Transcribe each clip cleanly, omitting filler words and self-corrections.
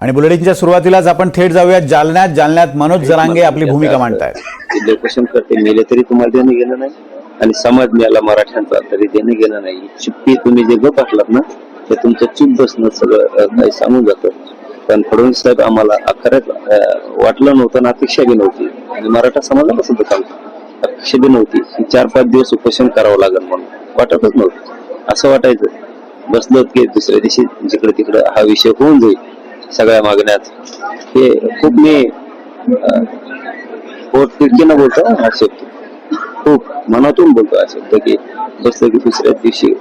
आणि बुलेटिनच्या सुरुवातीलाच आपण थेट जाऊयात जालन्यात मनोज जरांगे आपली भूमिका मांडतायत। लोकेशन करते मेले तरी तुम्हाला देणं घेणं नाही आणि समाज मिळाला मराठ्यांचा तरी देणं घेणं नाही। चुप्पी तुम्ही जे गप असलात ना ते तुमचं चूप बसणं सगळं काही सांगून जातं। पण फडणवीस साहेब आम्हाला खरंच वाटलं नव्हतं ना, अपेक्षा बी नव्हती आणि मराठा समाजाला सुद्धा सांगतो अपेक्षा बी नव्हती की 4-5 दिवस उपोषण करावं लागेल म्हणून वाटतच नव्हतं। असं वाटायचं बसलो की दुसऱ्या दिवशी जिकडे तिकडे हा विषय होऊन जाईल सगळ्या मागण्यात। हे खूप मी तिडकीनं बोलतो हा शब्द, खूप मनातून बोलतो हा शब्द की बसलं की दुसऱ्या दिवशी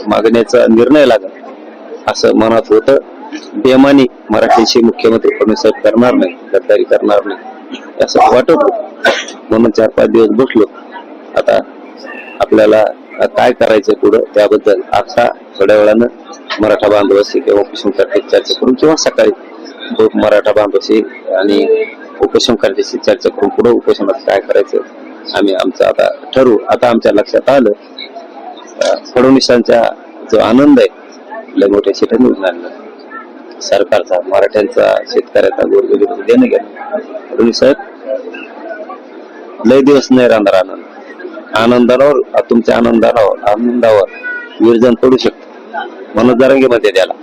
मागण्याचा निर्णय लागेल असं मनात होतं। बेमानी मराठीशी मुख्यमंत्री फडणवीस साहेब करणार नाही, गद्दारी करणार नाही असं वाटत होतं म्हणून 4-5 दिवस बसलो। आता आपल्याला काय करायचं पुढं त्याबद्दल आता थोड्या वेळानं मराठा बांधवाशी किंवा उपोषणकर्त्याशी चर्चा करून किंवा सकाळी मराठा बांधवाशी आणि उपोषणकर्त्याशी चर्चा करून पुढे उपोषणात काय करायचं आम्ही आमचं आता ठरवू। आता आमच्या लक्षात आलं फडणवीसांचा जो आनंद आहे लय मोठ्या शेतात निघून आणला सरकारचा, मराठ्यांचा, शेतकऱ्याचा गोरगरीब देणं घेणं। फडणवीस साहेब लय दिवस नाही राहणार आनंदावर तुमच्या आनंदावर विरजन पडू शकतं म्हणून जरांगे मध्ये द्याला।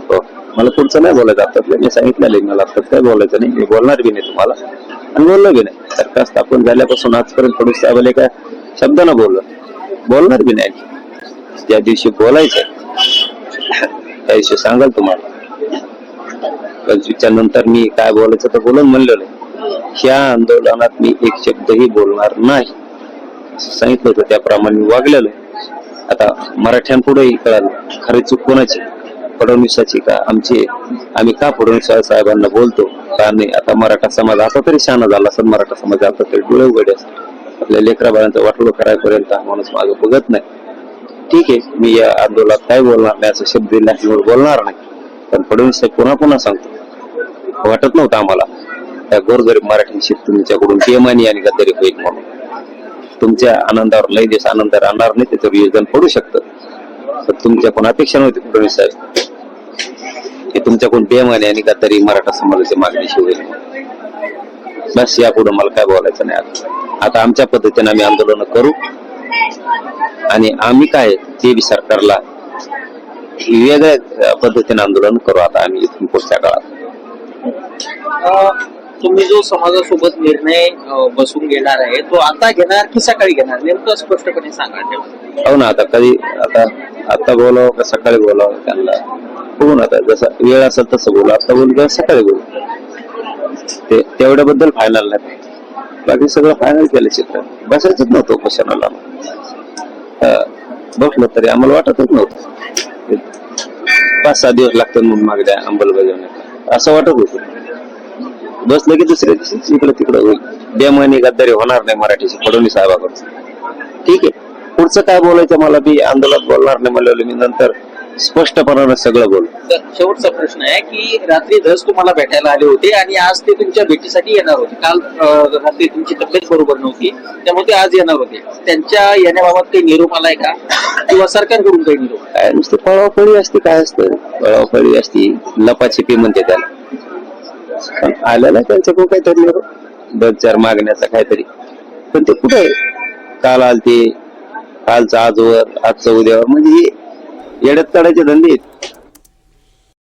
हो, मला पुढचं नाही बोलायचं आता मी सांगितलेलं मला आता काय बोलायचं नाही, मी बोलणार बी नाही तुम्हाला आणि बोललो बी नाही। सरकार स्थापन झाल्यापासून आजपर्यंत फडणवीस साहेबांना एका शब्दानं बोलणार बी नाही। ज्या दिवशी बोलायचं त्या दिवशी सांगाल तुम्हाला। 25च्या नंतर मी काय बोलायचं तर बोलून म्हणलेलं ह्या आंदोलनात मी एक शब्दही बोलणार नाही सांगितलं होतं, त्याप्रमाणे वागलेलं। आता मराठ्यांपुढेही कळालं खरी चूक कोणाची, फडणवीसाची का आमची। आम्ही का फडणवीस साहेबांना बोलतो का नाही। आता मराठा समाज आता तरी शहाणा झाला असेल, मराठा समाज आता तरी डोळे उघडे असतात। आपल्या लेकराबाळांचं वाटोळं करायपर्यंत माणूस मागे बघत नाही। ठीक आहे, मी या आंदोलनात काय बोलणार नाही असं शब्द बोलणार नाही, पण फडणवीस साहेब पुन्हा सांगतो वाटत नव्हतं आम्हाला त्या गोरगरीब मराठ्यांशी तुमच्याकडून बेमानी आणि गद्दारी होईल म्हणून। तुमच्या आनंदावर लय दिवस आनंद राहणार नाही, त्याचं योगदान पडू शकतं, तर तुमच्याकडून अपेक्षा नव्हती फडणवीस साहेब की तुमच्याकडून बेमानी आणि गद्दारी मराठा समाजाच्या मागणीशी होईल। बस यापुढे मला काय बोलायचं नाही। आता आमच्या पद्धतीने आम्ही आंदोलन करू आणि आम्ही काय ते बी सरकारला वेगळ्या पद्धतीने आंदोलन करू आता आम्ही इथून पुढच्या काळात। तुम्ही जो समाजासोबत निर्णय बसून घेणार आहे तो आता घेणार की सकाळी घेणार नेमकं स्पष्टपणे सांगा। हो ना, आता कधी आता बोलावं का सकाळी बोलावं त्यांना बघून, आता जसं वेळ असेल तसं बोलू, आता बोलू किंवा सकाळी बोलू ते तेवढ्याबद्दल फायनल नाही, बाकी सगळं फायनल केलं चित्र। बसायचंच नव्हतं क्वेश्चनला, बसलं तरी आम्हाला वाटतच नव्हतं 5-6 दिवस लागतात म्हणून मागण्या अंमलबजावणी असं वाटत होतं। बसलं की दुसऱ्या दिवशी इकडे तिकडे होईल, बेमानी गद्दारी होणार नाही मराठीशी फडणवीस साहेबाकडचं। ठीक आहे, पुढचं काय बोलायचं मला बी आंदोलनात बोलणार नाही म्हणलं मी, नंतर स्पष्टपणानं सगळं बोल। शेवटचा प्रश्न आहे की रात्री धस तुम्हाला भेटायला आले होते आणि आज ते तुमच्या भेटीसाठी येणार होते। काल रात्री तुमची तब्येत बरोबर नव्हती त्यामुळे ते आज येणार होते। त्यांच्या येण्याबाबत काही निरोप आलाय का किंवा सरकारकडून काही निरोप? काय नुसतं पळापळी असते, काय असतं पळापळी असती, लपाछिपी म्हणते त्याला। आलेला त्यांच्याकडून काहीतरी 2-4 मागण्याचा काहीतरी, पण ते कुठे काल आलते, कालचं आजवर, आजचं उद्यावर, म्हणजे हे येड्यात काढायचे धंदे आहेत।